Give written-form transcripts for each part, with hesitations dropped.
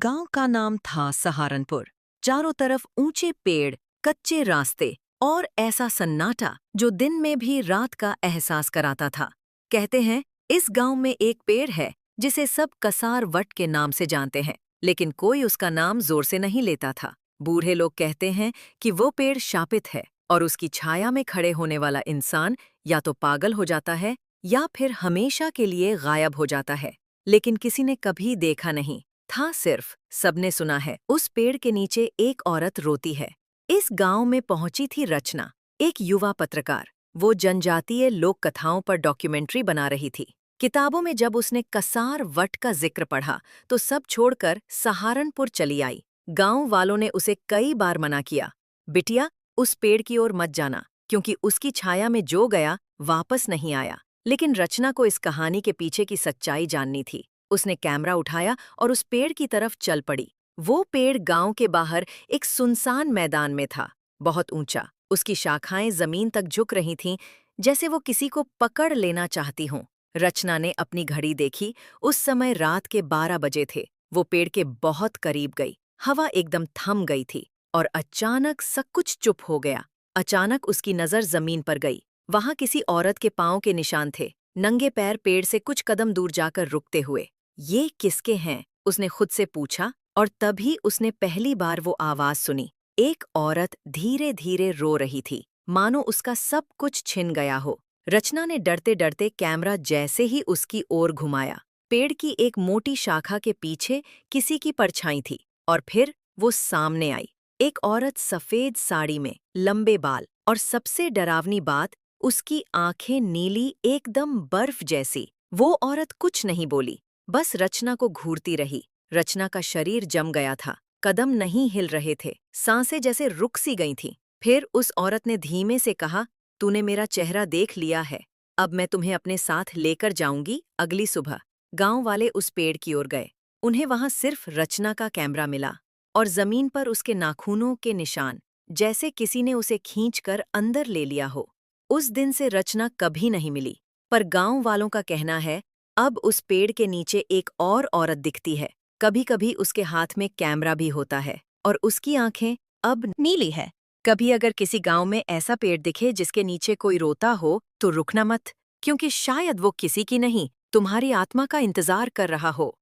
गांव का नाम था सहारनपुर। चारों तरफ ऊंचे पेड़, कच्चे रास्ते और ऐसा सन्नाटा जो दिन में भी रात का एहसास कराता था। कहते हैं इस गांव में एक पेड़ है जिसे सब कसार वट के नाम से जानते हैं, लेकिन कोई उसका नाम जोर से नहीं लेता था। बूढ़े लोग कहते हैं कि वो पेड़ शापित है और उसकी छाया में खड़े होने वाला इंसान या तो पागल हो जाता है या फिर हमेशा के लिए गायब हो जाता है। लेकिन किसी ने कभी देखा नहीं था, सिर्फ सबने सुना है। उस पेड़ के नीचे एक औरत रोती है। इस गांव में पहुंची थी रचना, एक युवा पत्रकार। वो जनजातीय लोक कथाओं पर डॉक्यूमेंट्री बना रही थी। किताबों में जब उसने कसार वट का जिक्र पढ़ा तो सब छोड़कर सहारनपुर चली आई। गांव वालों ने उसे कई बार मना किया, बिटिया उस पेड़ की ओर मत जाना, क्योंकि उसकी छाया में जो गया वापस नहीं आया। लेकिन रचना को इस कहानी के पीछे की सच्चाई जाननी थी। उसने कैमरा उठाया और उस पेड़ की तरफ चल पड़ी। वो पेड़ गांव के बाहर एक सुनसान मैदान में था, बहुत ऊंचा। उसकी शाखाएं जमीन तक झुक रही थीं, जैसे वो किसी को पकड़ लेना चाहती हों। रचना ने अपनी घड़ी देखी। उस समय रात के 12 बजे थे। वो पेड़ के बहुत करीब गई। हवा एकदम थम गई थी और अचानक सब कुछ चुप हो गया। अचानक उसकी नजर जमीन पर गई। वहां किसी औरत के पांव के निशान थे, नंगे पैर, पेड़ से कुछ कदम दूर जाकर रुकते हुए। ये किसके हैं? उसने खुद से पूछा, और तभी उसने पहली बार वो आवाज सुनी। एक औरत धीरे धीरे रो रही थी, मानो उसका सब कुछ छिन गया हो। रचना ने डरते डरते कैमरा जैसे ही उसकी ओर घुमाया, पेड़ की एक मोटी शाखा के पीछे किसी की परछाई थी, और फिर वो सामने आई। एक औरत, सफेद साड़ी में, लंबे बाल, और सबसे डरावनी बात, उसकी आंखें नीली, एकदम बर्फ जैसी। वो औरत कुछ नहीं बोली, बस रचना को घूरती रही। रचना का शरीर जम गया था, कदम नहीं हिल रहे थे, सांसें जैसे रुक सी गई थीं। फिर उस औरत ने धीमे से कहा, तूने मेरा चेहरा देख लिया है, अब मैं तुम्हें अपने साथ लेकर जाऊंगी अगली सुबह। गांव वाले उस पेड़ की ओर गए। उन्हें वहां सिर्फ रचना का कैमरा मिला और जमीन पर उसके नाखूनों के निशान, जैसे किसी ने उसे खींचकर अंदर ले लिया हो। उस दिन से रचना कभी नहीं मिली, पर गांव वालों का कहना है अब उस पेड़ के नीचे एक और औरत दिखती है। कभी कभी उसके हाथ में कैमरा भी होता है और उसकी आंखें अब नीली है। कभी अगर किसी गांव में ऐसा पेड़ दिखे जिसके नीचे कोई रोता हो तो रुकना मत, क्योंकि शायद वो किसी की नहीं, तुम्हारी आत्मा का इंतजार कर रहा हो।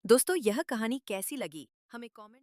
दोस्तों, यह कहानी कैसी लगी हमें कमेंट